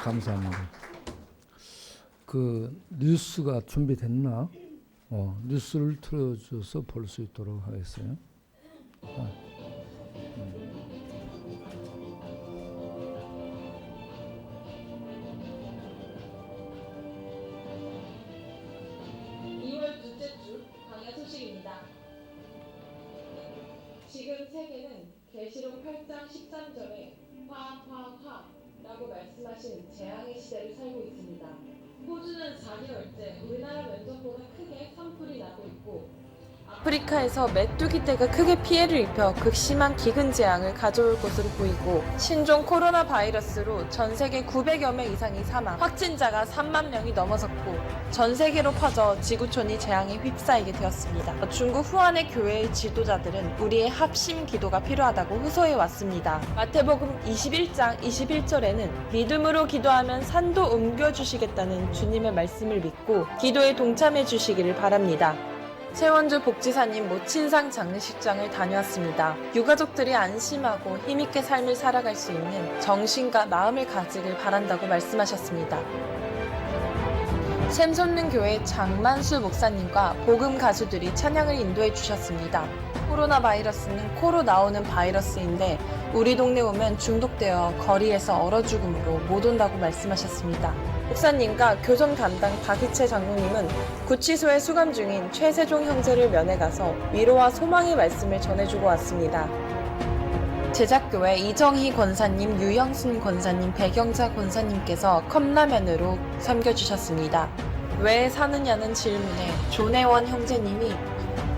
감사합니다. 그 뉴스가 준비됐나? 뉴스를 틀어줘서 볼 수 있도록 하겠어요. 2월 둘째 주 강야 소식입니다. 지금 세계는 계시록 8장 13절에 화라고 말씀하신 재앙의 시대를 살고 있습니다. 호주는 4개월째 우리나라 면적보다 크게 산불이 나고 있고, 아프리카에서 메뚜기 떼가 크게 피해를 입혀 극심한 기근 재앙을 가져올 것으로 보이고, 신종 코로나 바이러스로 전 세계 900여 명 이상이 사망, 확진자가 3만 명이 넘어섰고 전 세계로 퍼져 지구촌이 재앙에 휩싸이게 되었습니다. 중국 후안의 교회의 지도자들은 우리의 합심 기도가 필요하다고 호소해 왔습니다. 마태복음 21장 21절에는 믿음으로 기도하면 산도 옮겨주시겠다는 주님의 말씀을 믿고 기도에 동참해 주시기를 바랍니다. 최원주 복지사님 모친상 장례식장을 다녀왔습니다. 유가족들이 안심하고 힘있게 삶을 살아갈 수 있는 정신과 마음을 가지길 바란다고 말씀하셨습니다. 샘솟는 교회 장만수 목사님과 복음 가수들이 찬양을 인도해 주셨습니다. 코로나 바이러스는 코로 나오는 바이러스인데 우리 동네 오면 중독되어 거리에서 얼어 죽음으로 못 온다고 말씀하셨습니다. 목사님과 교전 담당 박희채 장로님은 구치소에 수감 중인 최세종 형제를 면회 가서 위로와 소망의 말씀을 전해주고 왔습니다. 제작교회 이정희 권사님, 유영순 권사님, 백영자 권사님께서 컵라면으로 섬겨주셨습니다. 왜 사느냐는 질문에 조내원 형제님이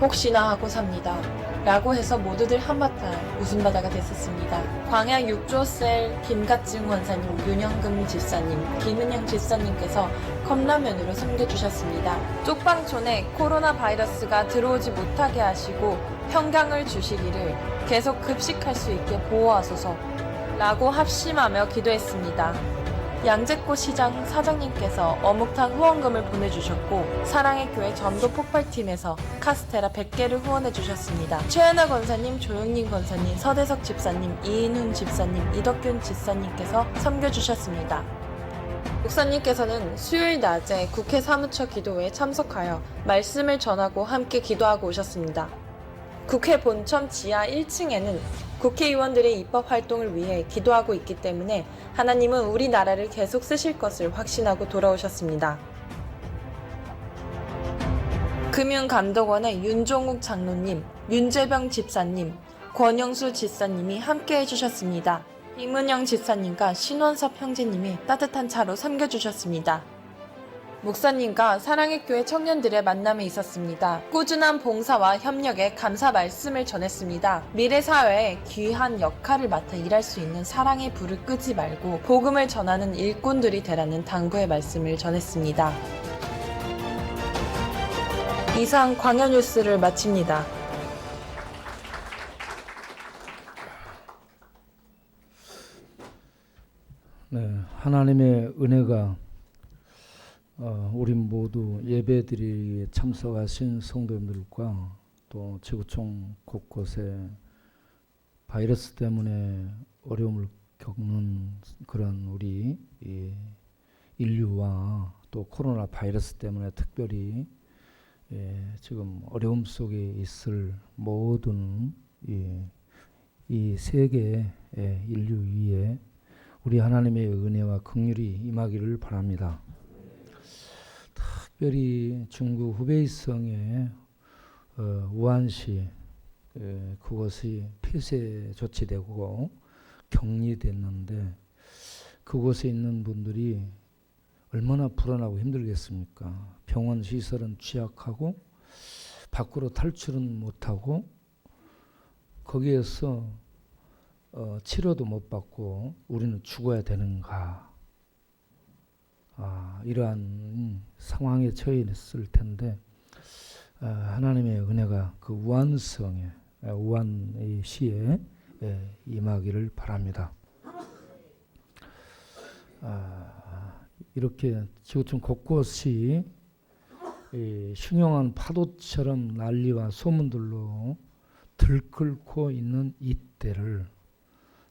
혹시나 하고 삽니다 라고 해서 모두들 한바탕 웃음바다가 됐었습니다. 광야 6조 셀 김갑진 권사님, 윤영금 집사님, 김은영 집사님께서 컵라면으로 섬겨주셨습니다. 쪽방촌에 코로나 바이러스가 들어오지 못하게 하시고 평강을 주시기를 계속 급식할 수 있게 보호하소서 라고 합심하며 기도했습니다. 양재꽃 시장 사장님께서 어묵탕 후원금을 보내주셨고, 사랑의 교회 전도 폭발팀에서 카스테라 100개를 후원해주셨습니다. 최하나 권사님, 조영님 권사님, 서대석 집사님, 이인훈 집사님, 이덕균 집사님께서 섬겨주셨습니다. 목사님께서는 수요일 낮에 국회 사무처 기도회에 참석하여 말씀을 전하고 함께 기도하고 오셨습니다. 국회 본청 지하 1층에는 국회의원들의 입법 활동을 위해 기도하고 있기 때문에 하나님은 우리나라를 계속 쓰실 것을 확신하고 돌아오셨습니다. 금융감독원의 윤종욱 장로님, 윤재병 집사님, 권영수 집사님이 함께 해주셨습니다. 임은영 집사님과 신원섭 형제님이 따뜻한 차로 섬겨주셨습니다. 목사님과 사랑의 교회 청년들의 만남에 있었습니다. 꾸준한 봉사와 협력에 감사 말씀을 전했습니다. 미래 사회에 귀한 역할을 맡아 일할 수 있는 사랑의 불을 끄지 말고 복음을 전하는 일꾼들이 되라는 당부의 말씀을 전했습니다. 이상 광야 뉴스를 마칩니다. 네, 하나님의 은혜가 우리 모두 예배드리기에 참석하신 성도님들과 또 지구촌 곳곳에 바이러스 때문에 어려움을 겪는 그런 우리 인류와 또 코로나 바이러스 때문에 특별히 지금 어려움 속에 있을 모든 이 세계 인류 위에 우리 하나님의 은혜와 긍휼이 임하기를 바랍니다. 특별히 중국 후베이성의 우한시 그곳이 폐쇄 조치되고 격리됐는데 그곳에 있는 분들이 얼마나 불안하고 힘들겠습니까? 병원 시설은 취약하고 밖으로 탈출은 못하고 거기에서 치료도 못 받고 우리는 죽어야 되는가? 이러한 상황에 처해 있을 텐데 하나님의 은혜가 그 우한성에 우한의 시에 임하기를 바랍니다. 이렇게 지구촌 곳곳이 흉흉한 파도처럼 난리와 소문들로 들끓고 있는 이때를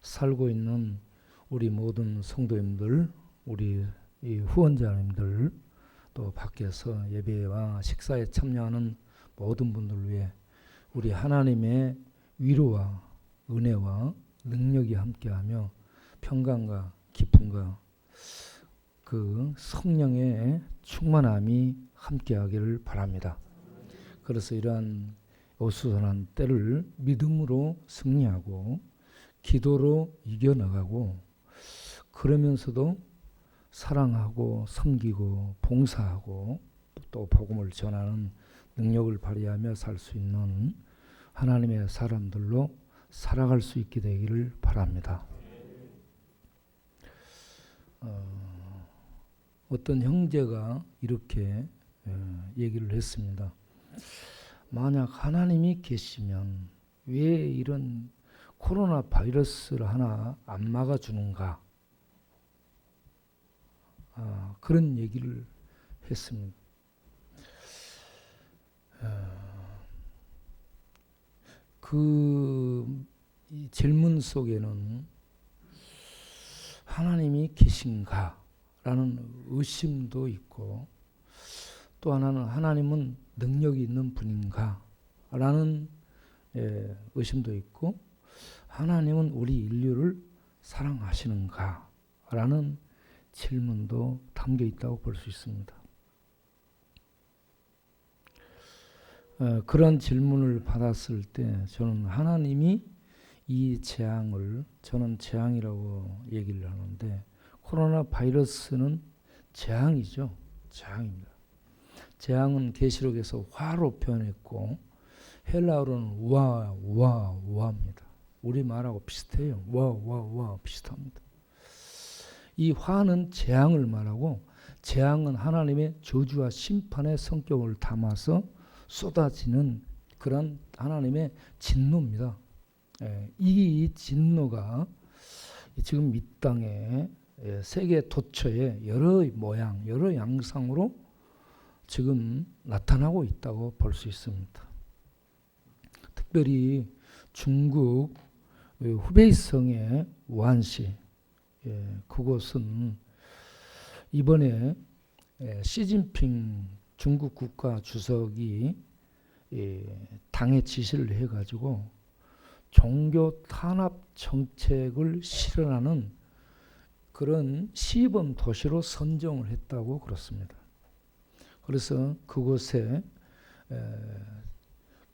살고 있는 우리 모든 성도님들 우리 이 후원자님들 또 밖에서 예배와 식사에 참여하는 모든 분들 위해 우리 하나님의 위로와 은혜와 능력이 함께하며 평강과 기쁨과 그 성령의 충만함이 함께하기를 바랍니다. 그래서 이러한 어수선한 때를 믿음으로 승리하고 기도로 이겨나가고 그러면서도 사랑하고 섬기고 봉사하고 또 복음을 전하는 능력을 발휘하며 살 수 있는 하나님의 사람들로 살아갈 수 있게 되기를 바랍니다. 어떤 형제가 이렇게 얘기를 했습니다. 만약 하나님이 계시면 왜 이런 코로나 바이러스를 하나 안 막아주는가? 그런 얘기를 했습니다. 이 질문 속에는 하나님이 계신가라는 의심도 있고 또 하나는 하나님은 능력이 있는 분인가라는 의심도 있고 하나님은 우리 인류를 사랑하시는가라는 질문도 담겨 있다고 볼 수 있습니다. 그런 질문을 받았을 때 저는 하나님이 이 재앙을 저는 재앙이라고 얘기를 하는데 코로나 바이러스는 재앙이죠. 재앙입니다. 재앙은 계시록에서 화로 표현했고 헬라어로는 우아입니다. 우리말하고 비슷해요. 우아 비슷합니다. 이 화는 재앙을 말하고 재앙은 하나님의 저주와 심판의 성격을 담아서 쏟아지는 그런 하나님의 진노입니다. 이 진노가 지금 이 땅에 세계 도처에 여러 모양, 여러 양상으로 지금 나타나고 있다고 볼 수 있습니다. 특별히 중국 후베이성의 우한시 그곳은 이번에 시진핑 중국 국가 주석이 당에 지시를 해가지고 종교 탄압 정책을 실현하는 그런 시범 도시로 선정을 했다고 그렇습니다. 그래서 그곳에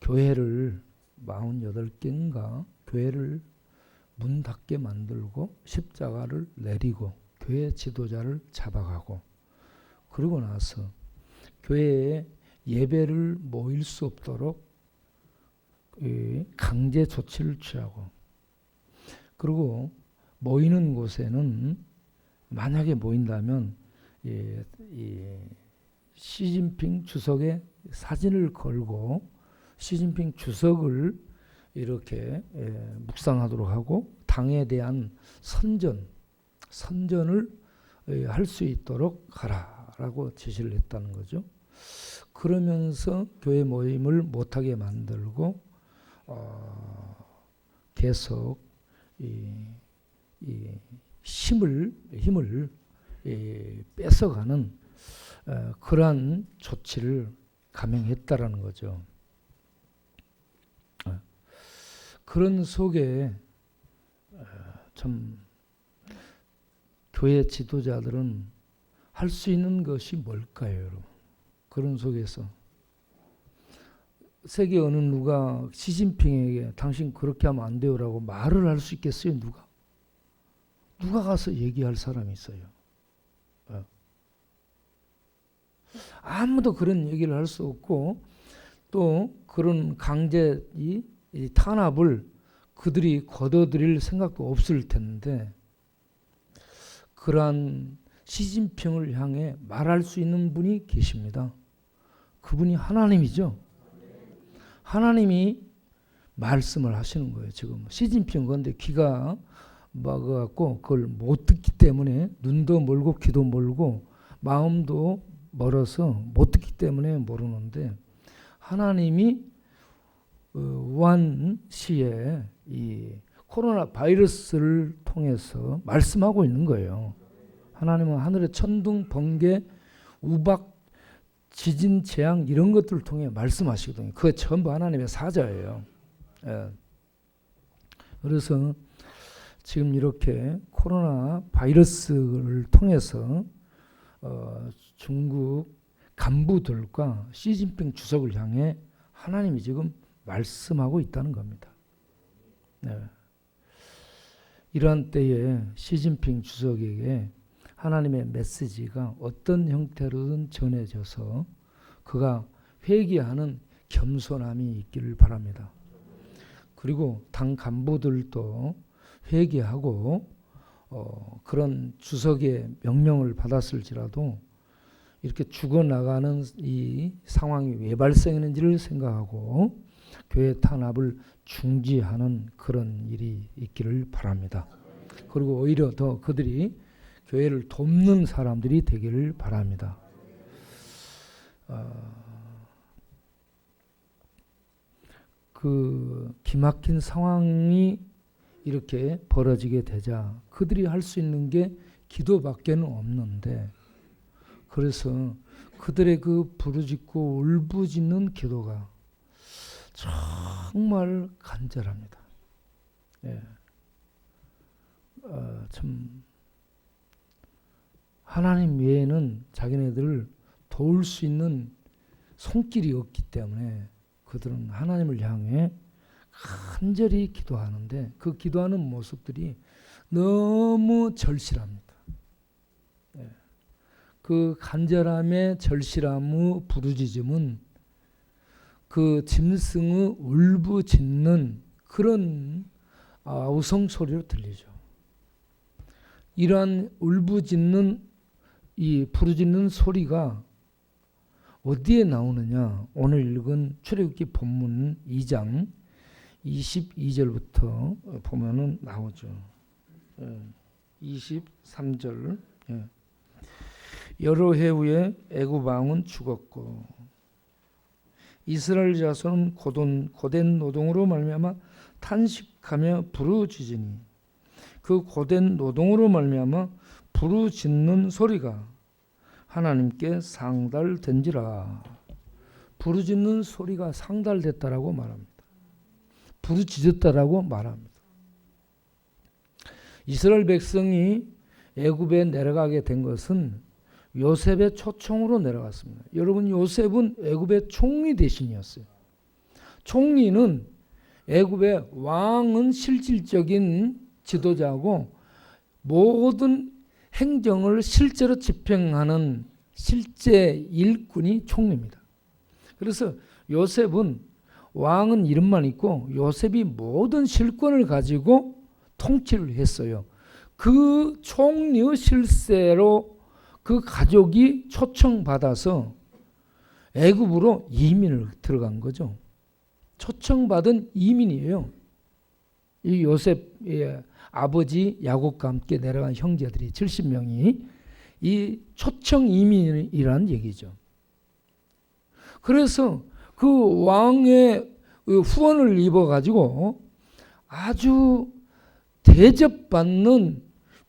교회를 48개인가 교회를 문 닫게 만들고 십자가를 내리고 교회 지도자를 잡아가고 그러고 나서 교회에 예배를 모일 수 없도록 강제 조치를 취하고 그리고 모이는 곳에는 만약에 모인다면 시진핑 주석의 사진을 걸고 시진핑 주석을 이렇게 묵상하도록 하고 당에 대한 선전을 할 수 있도록 하라라고 지시를 했다는 거죠. 그러면서 교회 모임을 못하게 만들고 계속 이 힘을 뺏어가는 그러한 조치를 감행했다라는 거죠. 그런 속에 참 교회 지도자들은 할 수 있는 것이 뭘까요, 여러분? 그런 속에서 세계 어느 누가 시진핑에게 당신 그렇게 하면 안 돼요라고 말을 할 수 있겠어요? 누가 가서 얘기할 사람이 있어요? 아무도 그런 얘기를 할 수 없고 또 그런 강제 이 탄압을 그들이 거둬들일 생각도 없을 텐데 그러한 시진핑을 향해 말할 수 있는 분이 계십니다. 그분이 하나님이죠. 하나님이 말씀을 하시는 거예요. 지금 시진핑 그런데 귀가 막아갖고 그걸 못 듣기 때문에 눈도 멀고 귀도 멀고 마음도 멀어서 못 듣기 때문에 모르는데 하나님이 우한시에 이 코로나 바이러스를 통해서 말씀하고 있는 거예요. 하나님은 하늘의 천둥, 번개, 우박, 지진, 재앙 이런 것들을 통해 말씀하시거든요. 그게 전부 하나님의 사자예요. 예. 그래서 지금 이렇게 코로나 바이러스를 통해서 중국 간부들과 시진핑 주석을 향해 하나님이 지금 말씀하고 있다는 겁니다. 네. 이러한 때에 시진핑 주석에게 하나님의 메시지가 어떤 형태로든 전해져서 그가 회개하는 겸손함이 있기를 바랍니다. 그리고 당 간부들도 회개하고 그런 주석의 명령을 받았을지라도 이렇게 죽어나가는 이 상황이 왜 발생했는지를 생각하고 교회 탄압을 중지하는 그런 일이 있기를 바랍니다. 그리고 오히려 더 그들이 교회를 돕는 사람들이 되기를 바랍니다. 그 기막힌 상황이 이렇게 벌어지게 되자 그들이 할 수 있는 게 기도밖에는 없는데, 그래서 그들의 그 부르짖고 울부짖는 기도가 정말 간절합니다. 예. 참 하나님 외에는 자기네들을 도울 수 있는 손길이 없기 때문에 그들은 하나님을 향해 간절히 기도하는데 그 기도하는 모습들이 너무 절실합니다. 예. 그 간절함의 절실함의 부르짖음은 그 짐승의 울부짖는 그런 우성소리로 들리죠. 이러한 울부짖는 이 부르짖는 소리가 어디에 나오느냐? 오늘 읽은 출애굽기 본문 2장 22절부터 보면은 나오죠. 23절. 여러 해 후에 애굽 왕은 죽었고 이스라엘 자손은 고된 노동으로 말미암아 탄식하며 부르짖으니 그 고된 노동으로 말미암아 부르짖는 소리가 하나님께 상달된지라. 부르짖는 소리가 상달됐다라고 말합니다. 부르짖었다라고 말합니다. 이스라엘 백성이 애굽에 내려가게 된 것은 요셉의 초청으로 내려갔습니다. 여러분, 요셉은 애굽의 총리 대신이었어요. 총리는 애굽의 왕은 실질적인 지도자고 모든 행정을 실제로 집행하는 실제 일꾼이 총리입니다. 그래서 요셉은 왕은 이름만 있고 요셉이 모든 실권을 가지고 통치를 했어요. 그 총리의 실세로 그 가족이 초청받아서 애굽으로 이민을 들어간 거죠. 초청받은 이민이에요. 이 요셉의 아버지 야곱과 함께 내려간 형제들이 70명이 이 초청 이민이라는 얘기죠. 그래서 그 왕의 후원을 입어가지고 아주 대접받는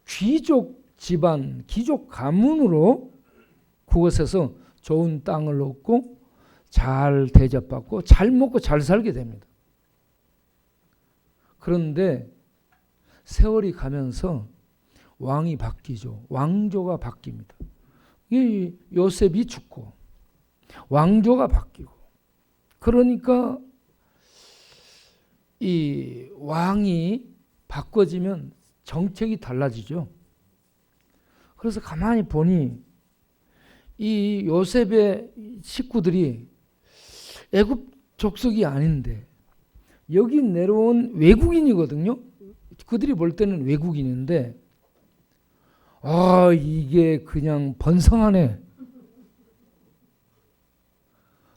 귀족 집안, 귀족 가문으로 그곳에서 좋은 땅을 얻고 잘 대접받고 잘 먹고 잘 살게 됩니다. 그런데 세월이 가면서 왕이 바뀌죠. 왕조가 바뀝니다. 이 요셉이 죽고 왕조가 바뀌고, 그러니까 이 왕이 바꿔지면 정책이 달라지죠. 그래서 가만히 보니 이 요셉의 식구들이 애굽 족속이 아닌데 여기 내려온 외국인이거든요. 그들이 볼 때는 외국인인데 이게 그냥 번성하네.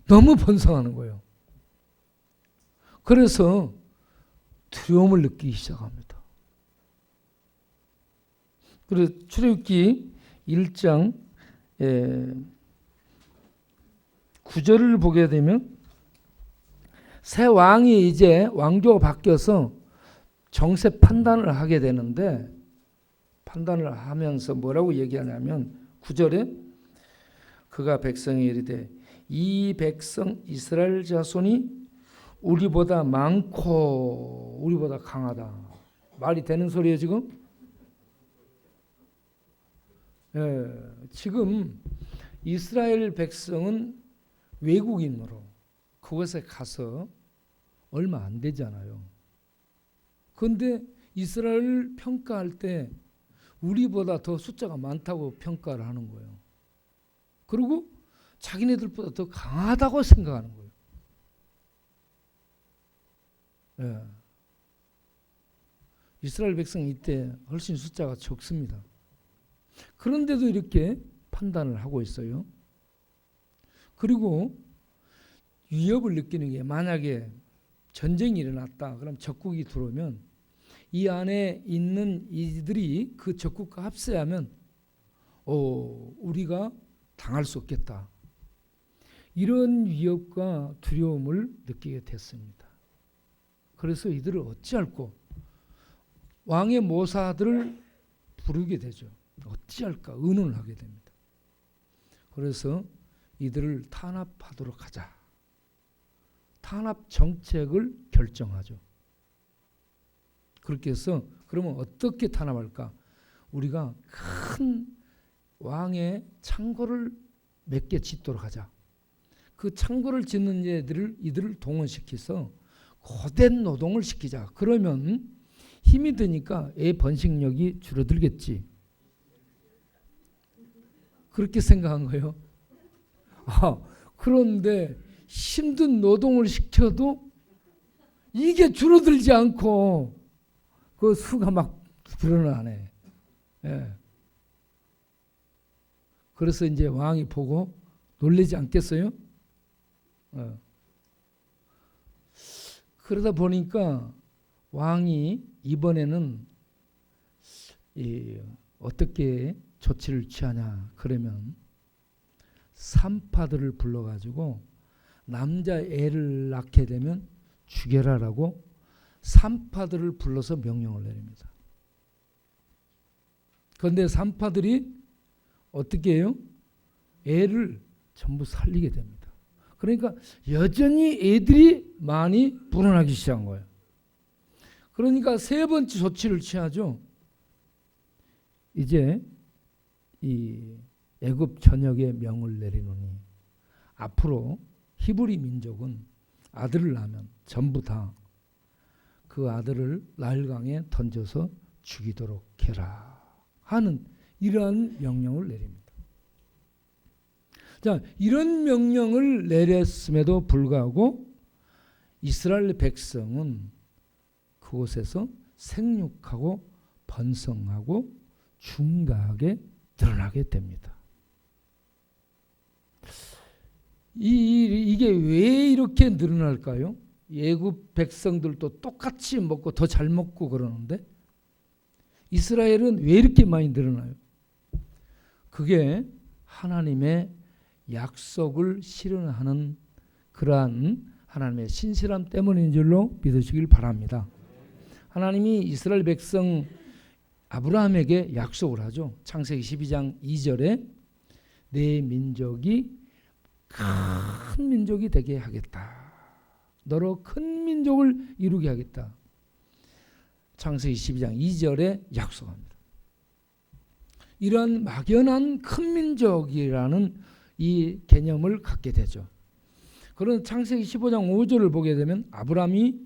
너무 번성하는 거예요. 그래서 두려움을 느끼기 시작합니다. 그래서 출애굽기 1장 9절을 보게 되면 새 왕이 이제 왕조가 바뀌어서 정세 판단을 하게 되는데 판단을 하면서 뭐라고 얘기하냐면 9절에 그가 백성에 이르되 이 백성 이스라엘 자손이 우리보다 많고 우리보다 강하다. 말이 되는 소리예요 지금? 지금 이스라엘 백성은 외국인으로 그곳에 가서 얼마 안 되잖아요. 그런데 이스라엘을 평가할 때 우리보다 더 숫자가 많다고 평가를 하는 거예요. 그리고 자기네들보다 더 강하다고 생각하는 거예요. 이스라엘 백성이 이때 훨씬 숫자가 적습니다. 그런데도 이렇게 판단을 하고 있어요. 그리고 위협을 느끼는 게 만약에 전쟁이 일어났다. 그럼 적국이 들어오면 이 안에 있는 이들이 그 적국과 합세하면 우리가 당할 수 없겠다. 이런 위협과 두려움을 느끼게 됐습니다. 그래서 이들을 어찌할꼬 왕의 모사들을 부르게 되죠. 어찌할까 의논을 하게 됩니다. 그래서 이들을 탄압하도록 하자. 탄압 정책을 결정하죠. 그렇게 해서 그러면 어떻게 탄압할까? 우리가 큰 왕의 창고를 몇 개 짓도록 하자. 그 창고를 짓는 이들을 동원시켜서 고된 노동을 시키자. 그러면 힘이 드니까 애 번식력이 줄어들겠지. 그렇게 생각한 거예요. 그런데 힘든 노동을 시켜도 이게 줄어들지 않고 그 수가 막 늘어나네. 그래서 이제 왕이 보고 놀라지 않겠어요? 그러다 보니까 왕이 이번에는 어떻게 조치를 취하냐 그러면 산파들을 불러가지고 남자 애를 낳게 되면 죽여라라고 산파들을 불러서 명령을 내립니다. 그런데 산파들이 어떻게 해요? 애를 전부 살리게 됩니다. 그러니까 여전히 애들이 많이 불어나기 시작한 거예요. 그러니까 세 번째 조치를 취하죠. 이제 이 애굽 전역에 명을 내리노니 앞으로 히브리 민족은 아들을 낳으면 전부 다 그 아들을 나일강에 던져서 죽이도록 해라 하는 이러한 명령을 내립니다. 자, 이런 명령을 내렸음에도 불구하고 이스라엘 백성은 그곳에서 생육하고 번성하고 중대하게 드러나게 됩니다. 이게 왜 이렇게 늘어날까요? 애굽 백성들도 똑같이 먹고 더 잘 먹고 그러는데 이스라엘은 왜 이렇게 많이 늘어나요? 그게 하나님의 약속을 실현하는 그러한 하나님의 신실함 때문인 줄로 믿으시길 바랍니다. 하나님이 이스라엘 백성 아브라함에게 약속을 하죠. 창세기 12장 2절에 내 민족이 큰 민족이 되게 하겠다. 너로 큰 민족을 이루게 하겠다. 창세기 12장 2절에 약속합니다. 이러한 막연한 큰 민족이라는 이 개념을 갖게 되죠. 그런 창세기 15장 5절을 보게 되면 아브라함이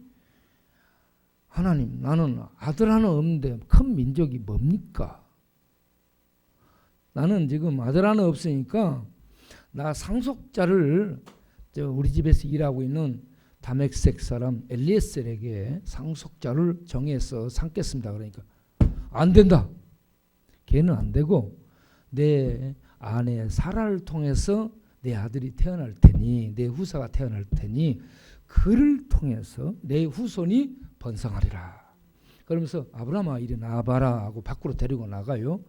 하나님 나는 아들 하나 없는데 큰 민족이 뭡니까? 나는 지금 아들 하나 없으니까 나 상속자를 우리 집에서 일하고 있는 다메섹 사람 엘리에셀에게 상속자를 정해서 삼겠습니다. 그러니까 안 된다. 걔는 안 되고 내 아내 사라를 통해서 내 아들이 태어날 테니 내 후사가 태어날 테니 그를 통해서 내 후손이 번성하리라. 그러면서 아브라함아 이리 나와봐라 하고 밖으로 데리고 나가요.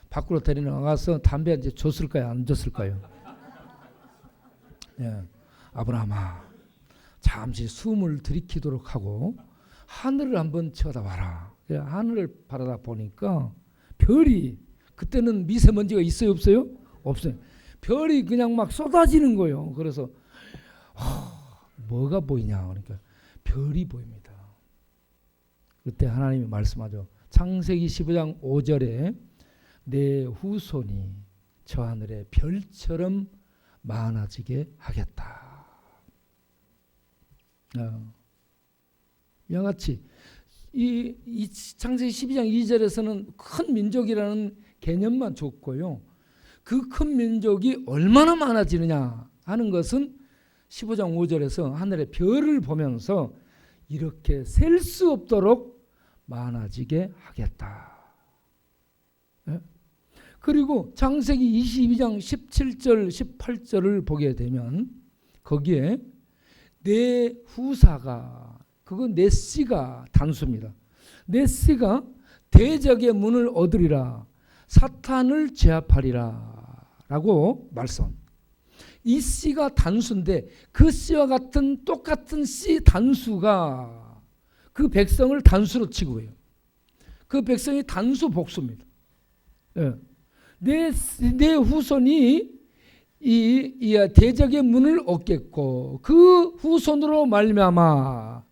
밖으로 데리고 나가서 담배 이제 줬을까요? 안 줬을까요? 예. 아브라함아 잠시 숨을 들이키도록 하고 하늘을 한번 쳐다봐라. 하늘을 바라다 보니까 별이, 그때는 미세먼지가 있어요 없어요? 없어요. 별이 그냥 막 쏟아지는 거예요. 그래서 뭐가 보이냐, 그러니까 별이 보입니다. 그때 하나님이 말씀하죠. 창세기 15장 5절에 내 후손이 저 하늘의 별처럼 많아지게 하겠다. 이와 같이 이 창세기 12장 2절에서는 큰 민족이라는 개념만 줬고요. 그 큰 민족이 얼마나 많아지느냐 하는 것은 15장 5절에서 하늘의 별을 보면서 이렇게 셀 수 없도록 많아지게 하겠다. 그리고 창세기 22장 17절 18절을 보게 되면 거기에 내 후사가, 그건 내 씨가 단수입니다. 내 씨가 대적의 문을 얻으리라, 사탄을 제압하리라 라고 말씀. 이 씨가 단수인데 그 씨와 같은 똑같은 씨 단수가 그 백성을 단수로 취급해요. 그 백성이 단수 복수입니다. 내 후손이 이 대적의 문을 얻겠고 그 후손으로 말미암아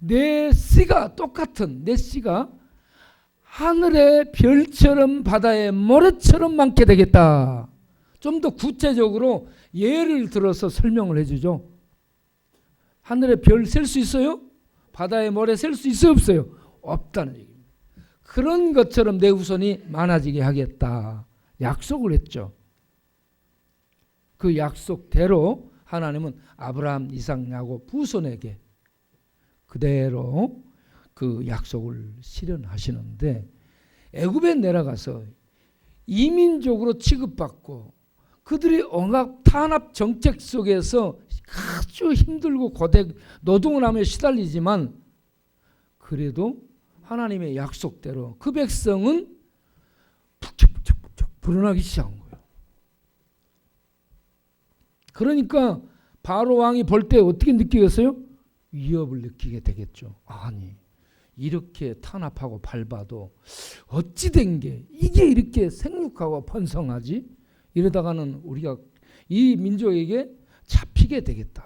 내 씨가 똑같은 내 씨가 하늘의 별처럼 바다의 모래처럼 많게 되겠다. 좀 더 구체적으로 예를 들어서 설명을 해주죠. 하늘의 별 셀 수 있어요? 바다의 모래 셀 수 있어요 없어요? 없다는 얘기입니다. 그런 것처럼 내 후손이 많아지게 하겠다. 약속을 했죠. 그 약속대로 하나님은 아브라함, 이삭, 야곱 후손에게 그대로 그 약속을 실현하시는데, 애굽에 내려가서 이민족으로 취급받고 그들이 억압 탄압 정책 속에서 아주 힘들고 노동을 하며 시달리지만 그래도 하나님의 약속대로 그 백성은 푹푹푹 불어나기 시작한 거예요. 그러니까 바로 왕이 볼 때 어떻게 느끼겠어요? 위협을 느끼게 되겠죠. 아니, 이렇게 탄압하고 밟아도 어찌 된 게 이게 이렇게 생육하고 번성하지? 이러다가는 우리가 이 민족에게 잡히게 되겠다.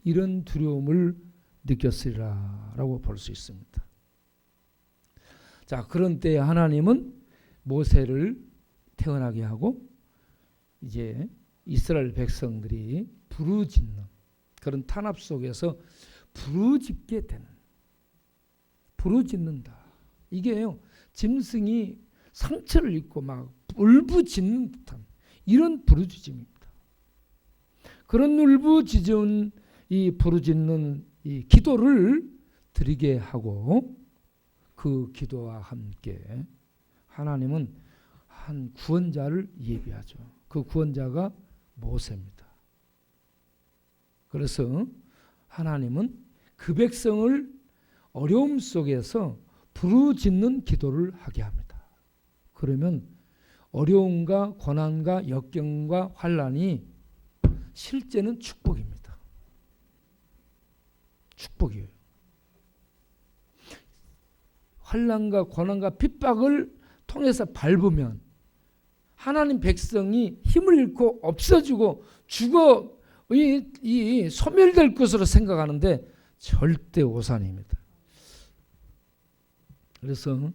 이런 두려움을 느꼈으리라라고 볼 수 있습니다. 자, 그런 때에 하나님은 모세를 태어나게 하고 이제 이스라엘 백성들이 부르짖는 그런 탄압 속에서 부르짖게 되는, 부르짖는다. 이게요, 짐승이 상처를 입고 막 울부짖는 듯한 이런 부르짖음입니다. 그런 울부짖은 이 부르짖는 이 기도를 드리게 하고 그 기도와 함께 하나님은 한 구원자를 예비하죠. 그 구원자가 모세입니다. 그래서 하나님은 그 백성을 어려움 속에서 부르짖는 기도를 하게 합니다. 그러면 어려움과 고난과 역경과 환난이 실제는 축복입니다. 축복이에요. 환난과 고난과 핍박을 통해서 밟으면 하나님 백성이 힘을 잃고 없어지고 죽어 이 소멸될 것으로 생각하는데 절대 오산입니다. 그래서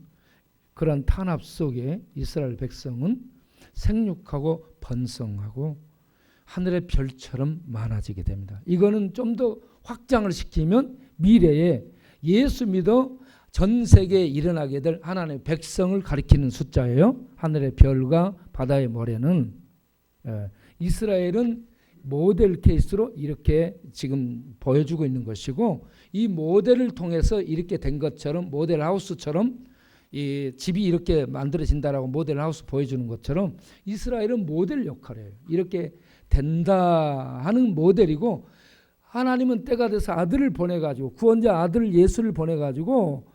그런 탄압 속에 이스라엘 백성은 생육하고 번성하고 하늘의 별처럼 많아지게 됩니다. 이거는 좀 더 확장을 시키면 미래에 예수 믿어 전 세계에 일어나게 될 하나님의 백성을 가리키는 숫자예요. 하늘의 별과 바다의 모래는 이스라엘은 모델 케이스로 이렇게 지금 보여주고 있는 것이고, 이 모델을 통해서 이렇게 된 것처럼 모델 하우스처럼 이 집이 이렇게 만들어진다라고 모델 하우스 보여주는 것처럼 이스라엘은 모델 역할이에요. 이렇게 된다 하는 모델이고, 하나님은 때가 돼서 아들을 보내가지고 구원자 아들 예수를 보내가지고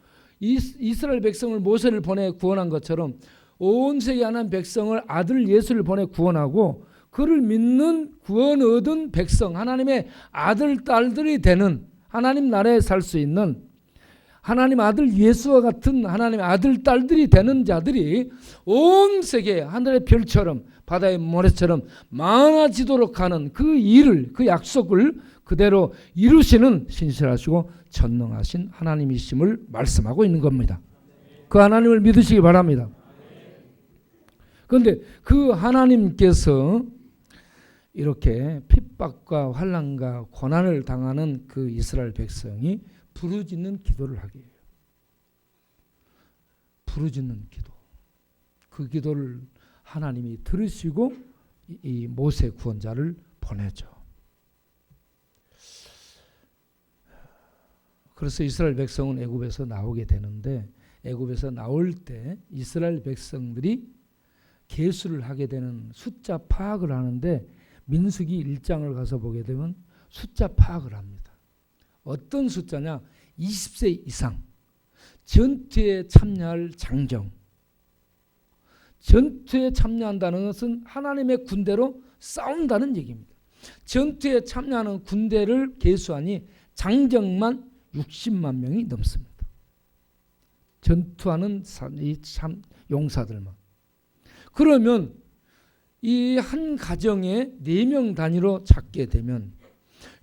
이스라엘 백성을 모세를 보내 구원한 것처럼 온 세계 하나님 백성을 아들 예수를 보내 구원하고 그를 믿는 구원 얻은 백성, 하나님의 아들 딸들이 되는 하나님 나라에 살 수 있는 하나님 아들 예수와 같은 하나님의 아들 딸들이 되는 자들이 온 세계 하늘의 별처럼 바다의 모래처럼 많아지도록 하는 그 일을, 그 약속을 그대로 이루시는 신실하시고 전능하신 하나님이심을 말씀하고 있는 겁니다. 그 하나님을 믿으시기 바랍니다. 그런데 그 하나님께서 이렇게 핍박과 환난과 고난을 당하는 그 이스라엘 백성이 부르짖는 기도를 하게 해요. 부르짖는 기도. 그 기도를 하나님이 들으시고 이 모세 구원자를 보내죠. 그래서 이스라엘 백성은 애굽에서 나오게 되는데, 애굽에서 나올 때 이스라엘 백성들이 계수를 하게 되는 숫자 파악을 하는데, 민수기 1장을 가서 보게 되면 숫자 파악을 합니다. 어떤 숫자냐? 20세 이상, 전투에 참여할 장정. 전투에 참여한다는 것은 하나님의 군대로 싸운다는 얘기입니다. 전투에 참여하는 군대를 계수하니 장정만 60만 명이 넘습니다. 전투하는 이 참 용사들만. 그러면 이 한 가정에 4명 단위로 잡게 되면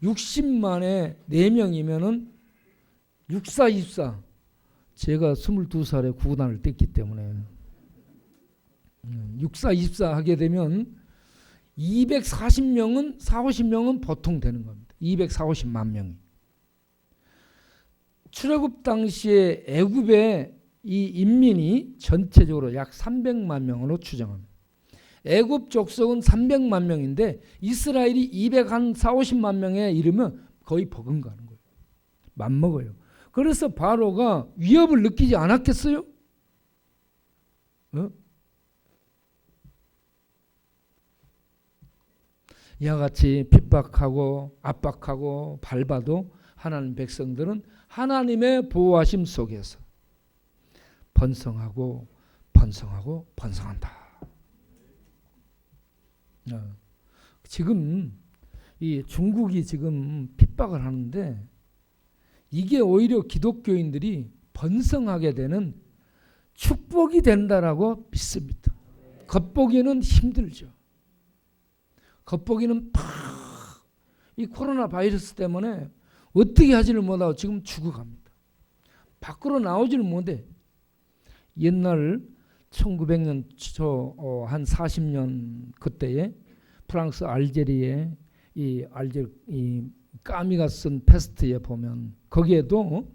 60만에 4명이면은 64, 24. 제가 22살에 구구단을 뗐기 때문에 64, 24 하게 되면 240명은 40~50명은 보통 되는 겁니다. 240~50만 명이. 출애굽 당시에 애굽의 이 인민이 전체적으로 약 300만 명으로 추정합니다. 애굽 족속은 300만 명인데 이스라엘이 240~50만 명에 이르면 거의 버금가는 거예요. 맘먹어요. 그래서 바로가 위협을 느끼지 않았겠어요? 이와 같이 핍박하고 압박하고 밟아도 하나님 백성들은 하나님의 보호하심 속에서 번성하고 번성하고 번성한다. 지금 이 중국이 지금 핍박을 하는데 이게 오히려 기독교인들이 번성하게 되는 축복이 된다라고 믿습니다. 겉보기는 힘들죠. 겉보기는 이 코로나 바이러스 때문에 어떻게 하지를 못하고 지금 죽어갑니다. 밖으로 나오지를 못해. 옛날 1900년 초 한 40년 그때에 프랑스 알제리에 이 까미가 쓴 페스트에 보면 거기에도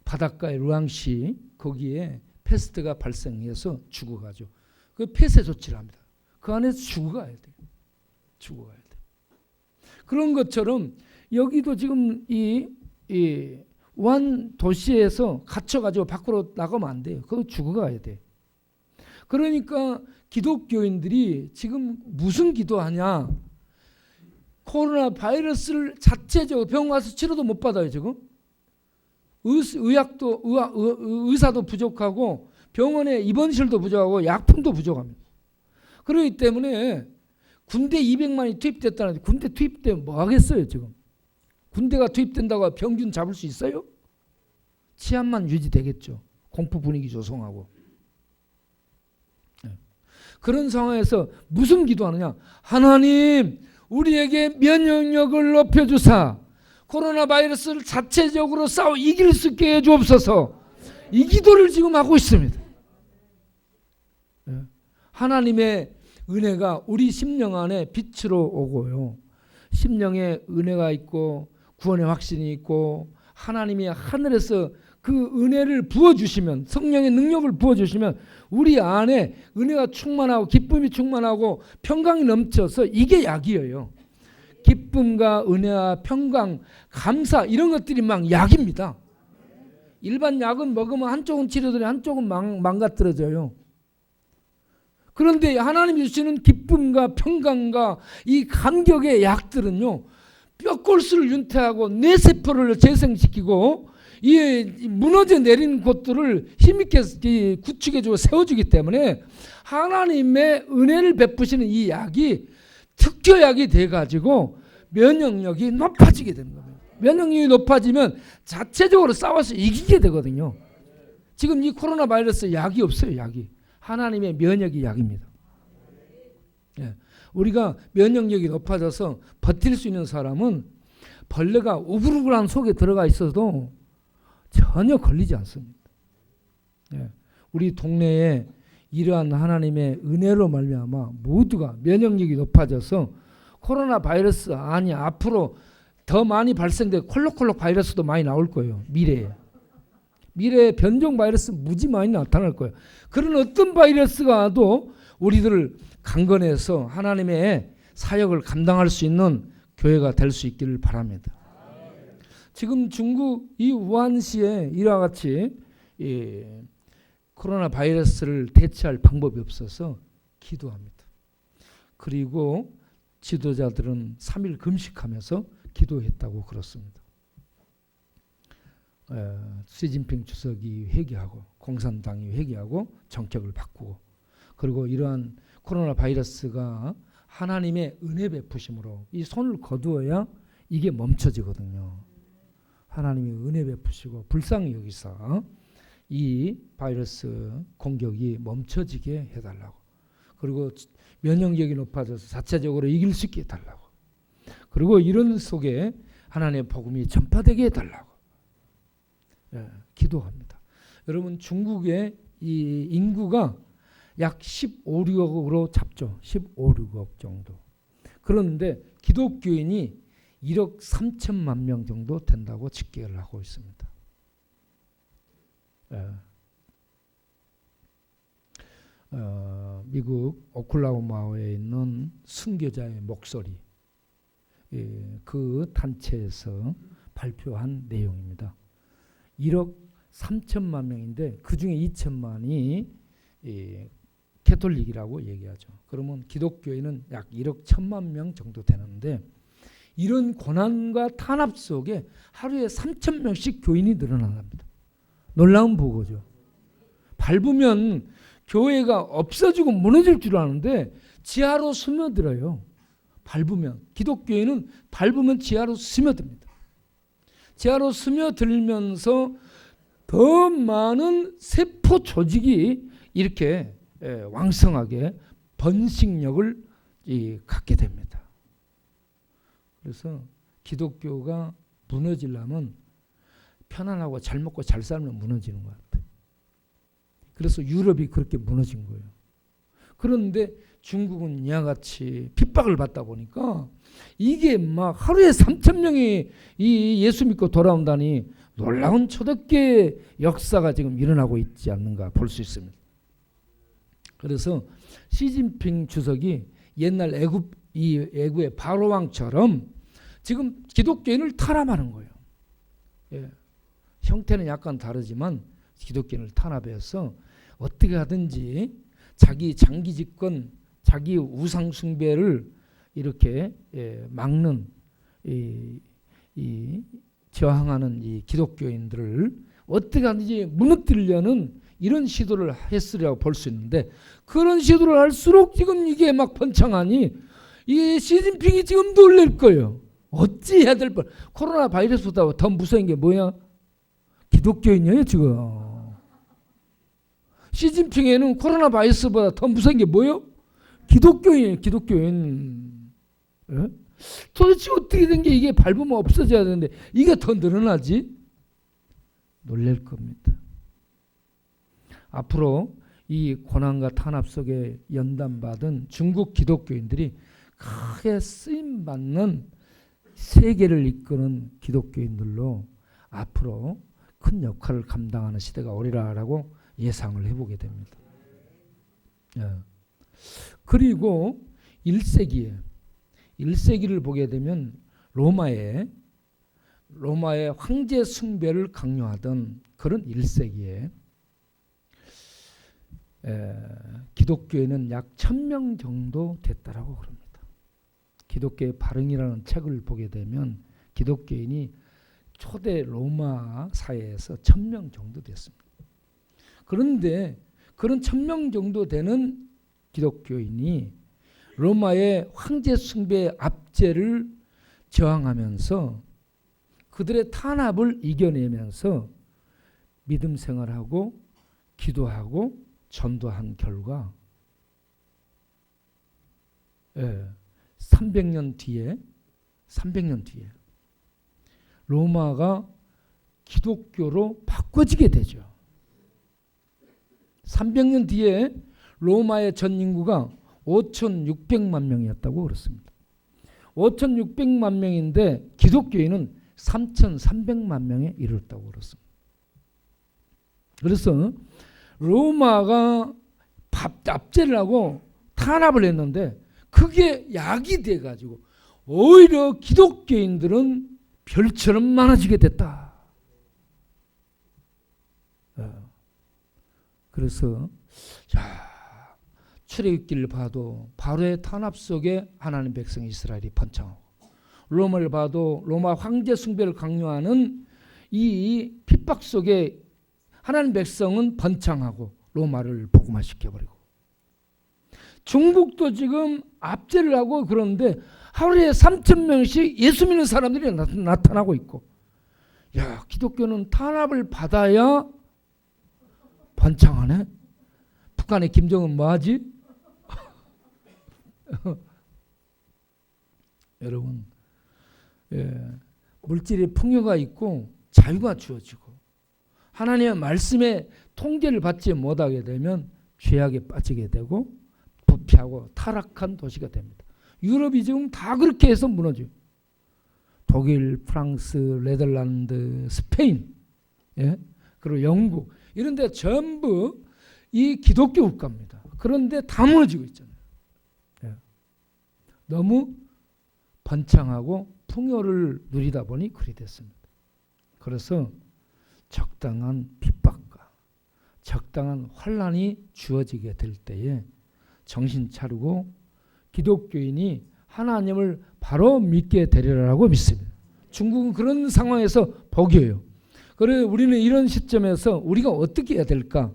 바닷가의 르앙시 거기에 페스트가 발생해서 죽어가죠. 그 폐쇄 조치를 합니다. 그 안에서 죽어가야 돼. 죽어가야 돼. 그런 것처럼 여기도 지금 이 우한 도시에서 갇혀가지고 밖으로 나가면 안 돼요. 그거 죽어가야 돼. 그러니까 기독교인들이 지금 무슨 기도하냐? 코로나 바이러스를 자체적으로 병원 가서 치료도 못 받아요 지금. 의사도 부족하고 병원에 입원실도 부족하고 약품도 부족합니다. 그렇기 때문에 군대 200만이 투입됐다는데 군대 투입되면 뭐 하겠어요 지금. 군대가 투입된다고 병균 잡을 수 있어요? 치안만 유지되겠죠. 공포 분위기 조성하고. 그런 상황에서 무슨 기도하느냐? 하나님 우리에게 면역력을 높여주사 코로나 바이러스를 자체적으로 이길 수 있게 해주옵소서. 이 기도를 지금 하고 있습니다. 하나님의 은혜가 우리 심령 안에 빛으로 오고요. 심령에 은혜가 있고 구원의 확신이 있고 하나님이 하늘에서 그 은혜를 부어주시면 성령의 능력을 부어주시면 우리 안에 은혜가 충만하고 기쁨이 충만하고 평강이 넘쳐서 이게 약이에요. 기쁨과 은혜와 평강, 감사 이런 것들이 막 약입니다. 일반 약은 먹으면 한쪽은 치료되고 한쪽은 망가뜨려져요. 그런데 하나님이 주시는 기쁨과 평강과 이 감격의 약들은요. 뼈골수를 윤태하고 뇌세포를 재생시키고 이 무너져 내린 곳들을 힘있게 구축해주고 세워주기 때문에 하나님의 은혜를 베푸시는 이 약이 특효약이 돼가지고 면역력이 높아지게 되는 겁니다. 면역력이 높아지면 자체적으로 싸워서 이기게 되거든요. 지금 이 코로나 바이러스 약이 없어요. 약이. 하나님의 면역이 약입니다. 예. 우리가 면역력이 높아져서 버틸 수 있는 사람은 벌레가 우글우글한 속에 들어가 있어도 전혀 걸리지 않습니다. 예. 우리 동네에 이러한 하나님의 은혜로 말미암아 모두가 면역력이 높아져서 코로나 바이러스 아니 앞으로 더 많이 발생돼 콜록콜록 바이러스도 많이 나올 거예요. 미래에 변종 바이러스 무지 많이 나타날 거예요. 그런 어떤 바이러스가 와도 우리들을 강건해서 하나님의 사역을 감당할 수 있는 교회가 될 수 있기를 바랍니다. 지금 중국 이 우한시에 이와 같이 코로나 바이러스를 대처할 방법이 없어서 기도합니다. 그리고 지도자들은 3일 금식하면서 기도했다고 그렇습니다. 시진핑 주석이 회개하고 공산당이 회개하고 정책을 바꾸고 그리고 이러한 코로나 바이러스가 하나님의 은혜 베푸심으로 이 손을 거두어야 이게 멈춰지거든요. 하나님이 은혜 베푸시고 불쌍히 여기서 이 바이러스 공격이 멈춰지게 해달라고. 그리고 면역력이 높아져서 자체적으로 이길 수 있게 해달라고. 그리고 이런 속에 하나님의 복음이 전파되게 해달라고. 기도합니다. 여러분 중국의 이 인구가 약 15, 16억으로 잡죠. 15, 16억 정도. 그런데 기독교인이 1억 3천만 명 정도 된다고 집계를 하고 있습니다. 미국 오클라호마에 있는 순교자의 목소리 그 단체에서 발표한 내용입니다. 1억 3천만 명인데 그중에 2천만이 캐톨릭이라고 얘기하죠. 그러면 기독교인은 약 1억 1천만 명 정도 되는데 이런 고난과 탄압 속에 하루에 3천 명씩 교인이 늘어납니다. 놀라운 보고죠. 밟으면 교회가 없어지고 무너질 줄 아는데 지하로 스며들어요. 밟으면. 기독교회는 밟으면 지하로 스며듭니다. 지하로 스며들면서 더 많은 세포 조직이 이렇게 왕성하게 번식력을 갖게 됩니다. 그래서 기독교가 무너지려면 편안하고 잘 먹고 잘 살면 무너지는 것 같아요. 그래서 유럽이 그렇게 무너진 거예요. 그런데 중국은 이와 같이 핍박을 받다 보니까 이게 막 하루에 3천 명이 이 예수 믿고 돌아온다니 놀라운 초대교회 역사가 지금 일어나고 있지 않는가 볼 수 있습니다. 그래서 시진핑 주석이 옛날 애구의 바로왕처럼 지금 기독교인을 탄압하는 거예요. 형태는 약간 다르지만 기독교인을 탄압해서 어떻게 하든지 자기 장기 집권, 자기 우상 숭배를 이렇게 막는 저항하는 이 기독교인들을 어떻게 하든지 무너뜨리려는 이런 시도를 했으리라고 볼 수 있는데 그런 시도를 할수록 지금 이게 막 번창하니 이 시진핑이 지금 놀랄 거예요. 어찌 해야 될 뻔. 코로나 바이러스보다 더 무서운 게 뭐야? 기독교인이에요 지금. 시진핑에는 코로나 바이러스보다 더 무서운 게 뭐예요? 기독교인이에요. 기독교인. 예? 도대체 어떻게 된 게 이게 밟으면 없어져야 되는데 이게 더 늘어나지? 놀랄 겁니다. 앞으로 이 고난과 탄압 속에 연단받은 중국 기독교인들이 크게 쓰임받는 세계를 이끄는 기독교인들로 앞으로 큰 역할을 감당하는 시대가 오리라라고 예상을 해보게 됩니다. 그리고 1세기를 보게 되면 로마의 황제 숭배를 강요하던 그런 1세기에 기독교인은 약 1000명 정도 됐다라고 그럽니다. 기독교의 발흥이라는 책을 보게 되면 기독교인이 초대 로마 사회에서 1000명 정도 됐습니다. 그런데 그런 1000명 정도 되는 기독교인이 로마의 황제 숭배 압제를 저항하면서 그들의 탄압을 이겨내면서 믿음 생활하고 기도하고 전도한 결과 300년 뒤에 로마가 기독교로 바꿔지게 되죠. 300년 뒤에 로마의 전 인구가 5,600만 명이었다고 그렇습니다. 5,600만 명인데 기독교인은 3,300만 명에 이르렀다고 그렇습니다. 그래서 로마가 압제를 하고 탄압을 했는데 그게 약이 돼가지고 오히려 기독교인들은 별처럼 많아지게 됐다. 그래서 출애굽기를 봐도 바로의 탄압 속에 하나님 백성 이스라엘이 번창하고, 로마를 봐도 로마 황제 숭배를 강요하는 이 핍박 속에 하나님 백성은 번창하고 로마를 복음화시켜버리고, 중국도 지금 압제를 하고 그러는데 하루에 3,000명씩 예수 믿는 사람들이 나타나고 있고, 야, 기독교는 탄압을 받아야 번창하네. 북한의 김정은 뭐하지? 여러분, 물질의 풍요가 있고 자유가 주어지고 하나님의 말씀에 통제를 받지 못하게 되면 죄악에 빠지게 되고 부패하고 타락한 도시가 됩니다. 유럽이 지금 다 그렇게 해서 무너져요. 독일, 프랑스, 네덜란드, 스페인, 그리고 영국 이런 데 전부 이 기독교 국가입니다. 그런데 다 무너지고 있잖아요. 너무 번창하고 풍요를 누리다 보니 그리 됐습니다. 그래서 적당한 핍박과 적당한 환난이 주어지게 될 때에 정신 차리고 기독교인이 하나님을 바로 믿게 되리라고 믿습니다. 중국은 그런 상황에서 복이에요. 그래서 우리는 이런 시점에서 우리가 어떻게 해야 될까?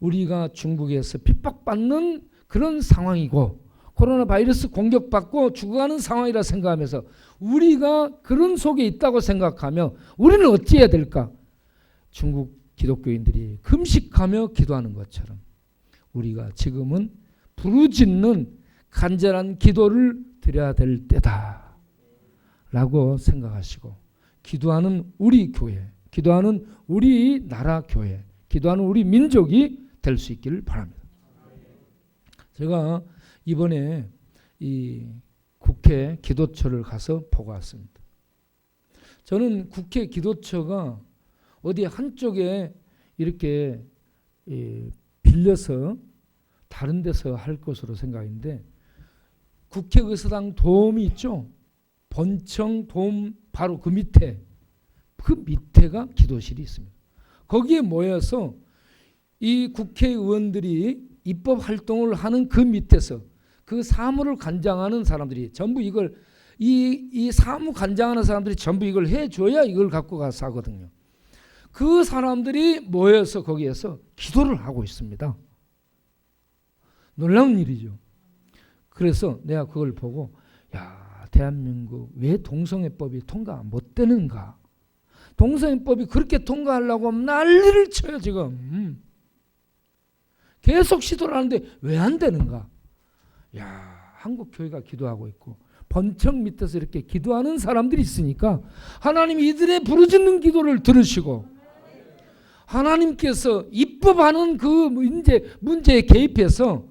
우리가 중국에서 핍박받는 그런 상황이고 코로나 바이러스 공격받고 죽어가는 상황이라 생각하면서 우리가 그런 속에 있다고 생각하며 우리는 어찌해야 될까? 중국 기독교인들이 금식하며 기도하는 것처럼 우리가 지금은 부르짖는 간절한 기도를 드려야 될 때다 라고 생각하시고, 기도하는 우리 교회, 기도하는 우리 나라 교회, 기도하는 우리 민족이 될 수 있기를 바랍니다. 제가 이번에 이 국회 기도처를 가서 보고 왔습니다. 저는 국회 기도처가 어디 한쪽에 이렇게 빌려서 다른 데서 할 것으로 생각했는데, 국회의사당 돔이 있죠. 본청 돔 바로 그 밑에가 기도실이 있습니다. 거기에 모여서 이 국회의원들이 입법 활동을 하는 그 밑에서 그 사무를 관장하는 사람들이 전부 이걸 이 사무 관장하는 사람들이 전부 이걸 해줘야 이걸 갖고 가서 하거든요. 그 사람들이 모여서 거기에서 기도를 하고 있습니다. 놀라운 일이죠. 그래서 내가 그걸 보고, 야, 대한민국 왜 동성애법이 통과 못 되는가? 동성애법이 그렇게 통과하려고 하면 난리를 쳐요 지금. 계속 시도를 하는데 왜 안 되는가? 야, 한국 교회가 기도하고 있고 번청 밑에서 이렇게 기도하는 사람들이 있으니까 하나님이 이들의 부르짖는 기도를 들으시고 하나님께서 입법하는 그 문제에 개입해서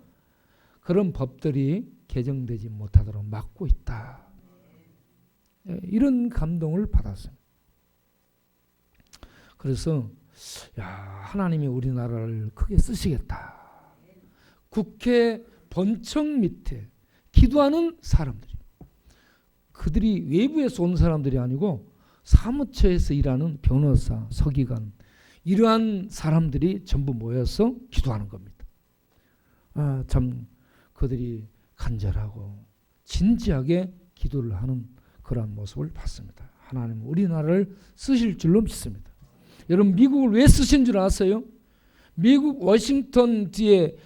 그런 법들이 개정되지 못하도록 막고 있다. 이런 감동을 받았어요. 그래서 야, 하나님이 우리나라를 크게 쓰시겠다. 국회 본청 밑에 기도하는 사람들이, 그들이 외부에서 온 사람들이 아니고 사무처에서 일하는 변호사, 서기관, 이러한 사람들이 전부 모여서 기도하는 겁니다. 참 그들이 간절하고 진지하게 기도를 하는 그러한 모습을 봤습니다. 하나님은 우리나라를 쓰실 줄로 믿습니다. 여러분, 미국을 왜 쓰신 줄 아세요? 미국 워싱턴 뒤에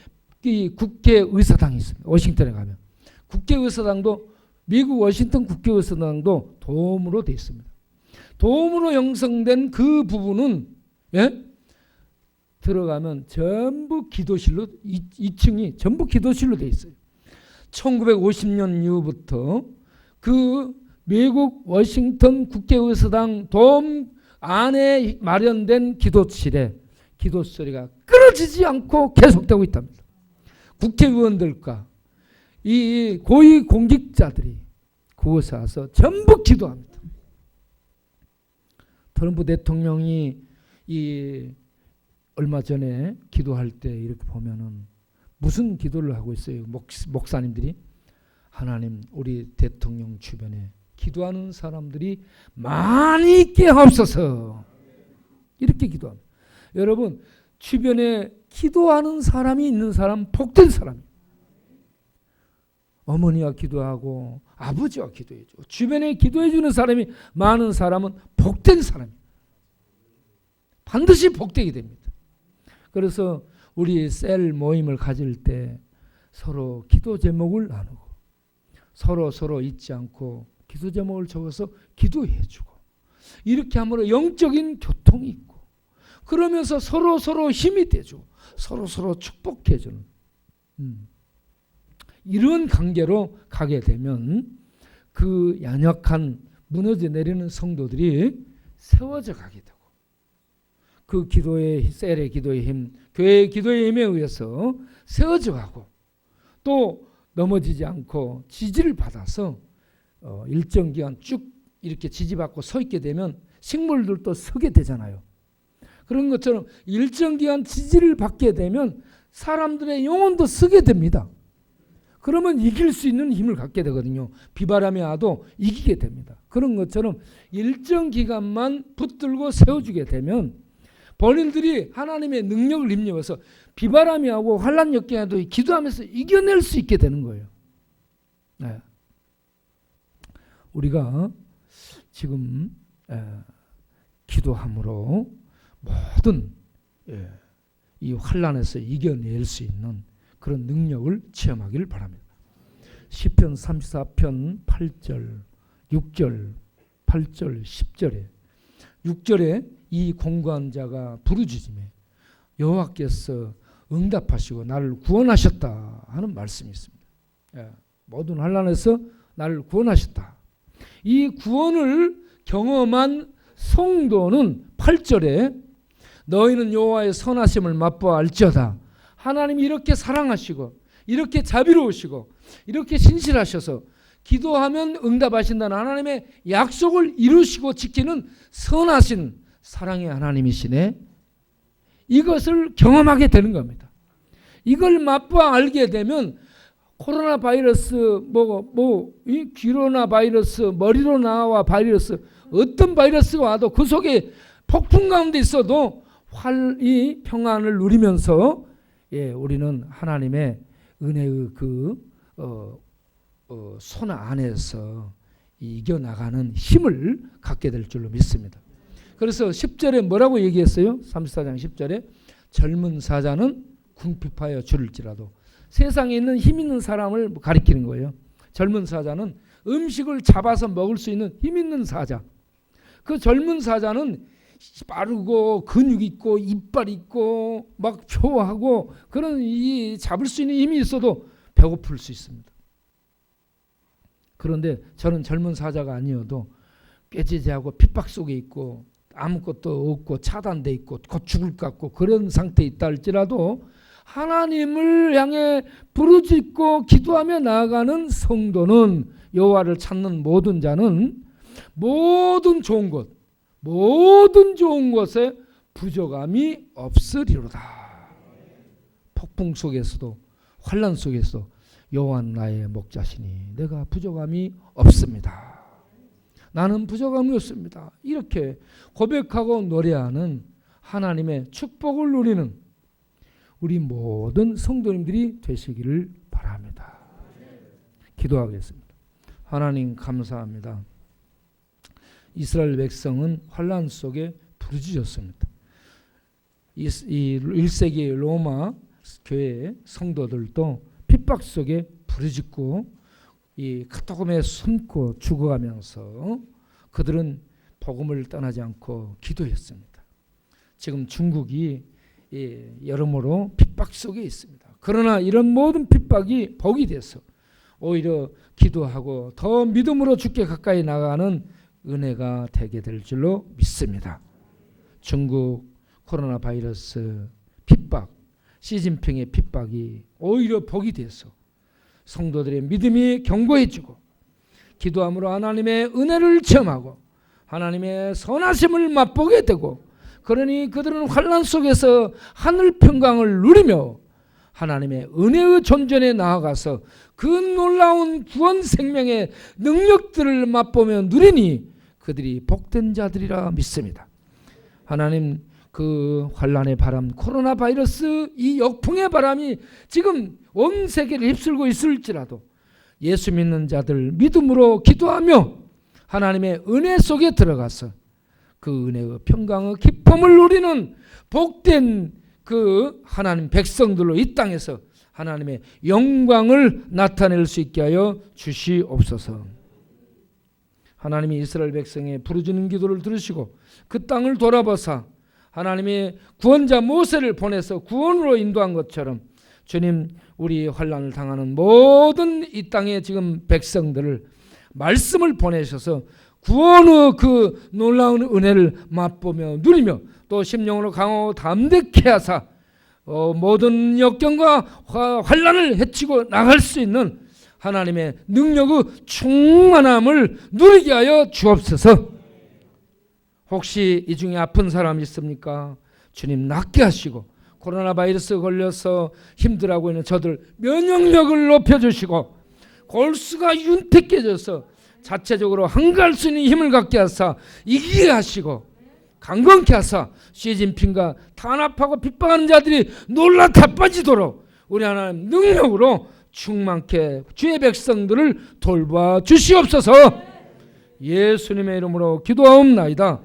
이 국회의사당이 있습니다. 워싱턴에 가면 국회의사당도, 미국 워싱턴 국회의사당도 돔으로 되어 있습니다. 도움으로 형성된 그 부분은 들어가면 전부 기도실로 2층이 전부 기도실로 돼 있어요. 1950년 이후부터 그 미국 워싱턴 국회의사당 돔 안에 마련된 기도실에 기도 소리가 끊어지지 않고 계속되고 있답니다. 국회의원들과 이 고위 공직자들이 그곳에 와서 전부 기도합니다. 트럼프 대통령이 얼마 전에 기도할 때 이렇게 보면은 무슨 기도를 하고 있어요? 목사님들이 하나님 우리 대통령 주변에 기도하는 사람들이 많이 있게 하옵소서 이렇게 기도합니다. 여러분 주변에 기도하는 사람이 있는 사람 복된 사람이에요. 어머니와 기도하고 아버지와 기도해줘. 주변에 기도해주는 사람이 많은 사람은 복된 사람이에요. 반드시 복되게 됩니다. 그래서 우리 셀 모임을 가질 때 서로 기도 제목을 나누고 서로 잊지 않고 기도 제목을 적어서 기도해주고 이렇게 함으로 영적인 교통이 있고 그러면서 서로 힘이 되죠. 서로 축복해주는 이런 관계로 가게 되면 그 연약한 무너져 내리는 성도들이 세워져 가게 되고 그 기도의 셀의 기도의 힘, 교회의 기도의 힘에 의해서 세워져 가고 또 넘어지지 않고 지지를 받아서 일정 기간 쭉 이렇게 지지받고 서 있게 되면 식물들도 서게 되잖아요. 그런 것처럼 일정 기간 지지를 받게 되면 사람들의 영혼도 서게 됩니다. 그러면 이길 수 있는 힘을 갖게 되거든요. 비바람이 와도 이기게 됩니다. 그런 것처럼 일정 기간만 붙들고 세워주게 되면 본인들이 하나님의 능력을 힘입어서 비바람이 와고 환난 역경에도 기도하면서 이겨낼 수 있게 되는 거예요. 네. 우리가 지금 기도함으로 모든 이 환난에서 이겨낼 수 있는 그런 능력을 체험하기를 바랍니다. 시편 34편 8절, 6절, 8절, 10절에 6절에 이 공고한 자가 부르짖음에 여호와께서 응답하시고 나를 구원하셨다 하는 말씀이 있습니다. 모든 환난에서 나를 구원하셨다. 이 구원을 경험한 성도는 8절에 너희는 여호와의 선하심을 맛보아 알지어다. 하나님이 이렇게 사랑하시고 이렇게 자비로우시고 이렇게 신실하셔서 기도하면 응답하신다는 하나님의 약속을 이루시고 지키는 선하신 사랑의 하나님이시네. 이것을 경험하게 되는 겁니다. 이걸 맛보아 알게 되면 코로나 바이러스 이 귀로나 바이러스 머리로 나와 바이러스 어떤 바이러스가 와도 그 속에 폭풍 가운데 있어도 이 평안을 누리면서 우리는 하나님의 은혜의 손 안에서 이겨나가는 힘을 갖게 될 줄로 믿습니다. 그래서 10절에 뭐라고 얘기했어요? 34장 10절에 젊은 사자는 궁핍하여 줄을지라도 세상에 있는 힘 있는 사람을 가리키는 거예요. 젊은 사자는 음식을 잡아서 먹을 수 있는 힘 있는 사자. 그 젊은 사자는 빠르고 근육 있고 이빨 있고 막 표하고 그런 이 잡을 수 있는 힘이 있어도 배고플 수 있습니다. 그런데 저는 젊은 사자가 아니어도 꾀지지하고 핍박 속에 있고 아무것도 없고 차단돼 있고 곧 죽을 것 같고 그런 상태에 있다 할지라도 하나님을 향해 부르짖고 기도하며 나아가는 성도는 여호와를 찾는 모든 자는 모든 좋은 것에 부족함이 없으리로다. 폭풍 속에서도 환난 속에서 여호와는 나의 목자시니 내가 부족함이 없습니다. 나는 부족함이 없습니다. 이렇게 고백하고 노래하는 하나님의 축복을 누리는 우리 모든 성도님들이 되시기를 바랍니다. 기도하겠습니다. 하나님 감사합니다. 이스라엘 백성은 환난 속에 부르짖었습니다. 1세기 로마 교회 성도들도 핍박 속에 부르짖고 이 카타콤에 숨고 죽어가면서 그들은 복음을 떠나지 않고 기도했습니다. 지금 중국이 여러모로 핍박 속에 있습니다. 그러나 이런 모든 핍박이 복이 돼서 오히려 기도하고 더 믿음으로 주께 가까이 나가는 은혜가 되게 될 줄로 믿습니다. 중국 코로나 바이러스 핍박, 시진핑의 핍박이 오히려 복이 돼서 성도들의 믿음이 견고해지고 기도함으로 하나님의 은혜를 체험하고 하나님의 선하심을 맛보게 되고, 그러니 그들은 환난 속에서 하늘 평강을 누리며 하나님의 은혜의 존전에 나아가서 그 놀라운 구원 생명의 능력들을 맛보며 누리니 그들이 복된 자들이라 믿습니다. 하나님, 그 환난의 바람, 코로나 바이러스 이 역풍의 바람이 지금 온 세계를 휩쓸고 있을지라도 예수 믿는 자들 믿음으로 기도하며 하나님의 은혜 속에 들어가서 그 은혜의 평강의 기쁨을 누리는 복된 그 하나님 백성들로 이 땅에서 하나님의 영광을 나타낼 수 있게 하여 주시옵소서. 하나님이 이스라엘 백성의 부르짖는 기도를 들으시고 그 땅을 돌아보사 하나님의 구원자 모세를 보내서 구원으로 인도한 것처럼 주님, 우리 환난을 당하는 모든 이 땅의 지금 백성들을 말씀을 보내셔서 구원의 그 놀라운 은혜를 맛보며 누리며 또 심령으로 강하고 담대케 하사 모든 역경과 환난을 헤치고 나갈 수 있는 하나님의 능력의 충만함을 누리게 하여 주옵소서. 혹시 이 중에 아픈 사람 있습니까? 주님 낫게 하시고 코로나 바이러스 걸려서 힘들어하고 있는 저들 면역력을 높여주시고 골수가 윤택해져서 자체적으로 한가할 수 있는 힘을 갖게 하사 이기게 하시고 강건케 하사 시진핑과 탄압하고 핍박하는 자들이 놀라 자빠지도록 우리 하나님 능력으로 충만케 주의 백성들을 돌봐 주시옵소서. 예수님의 이름으로 기도하옵나이다.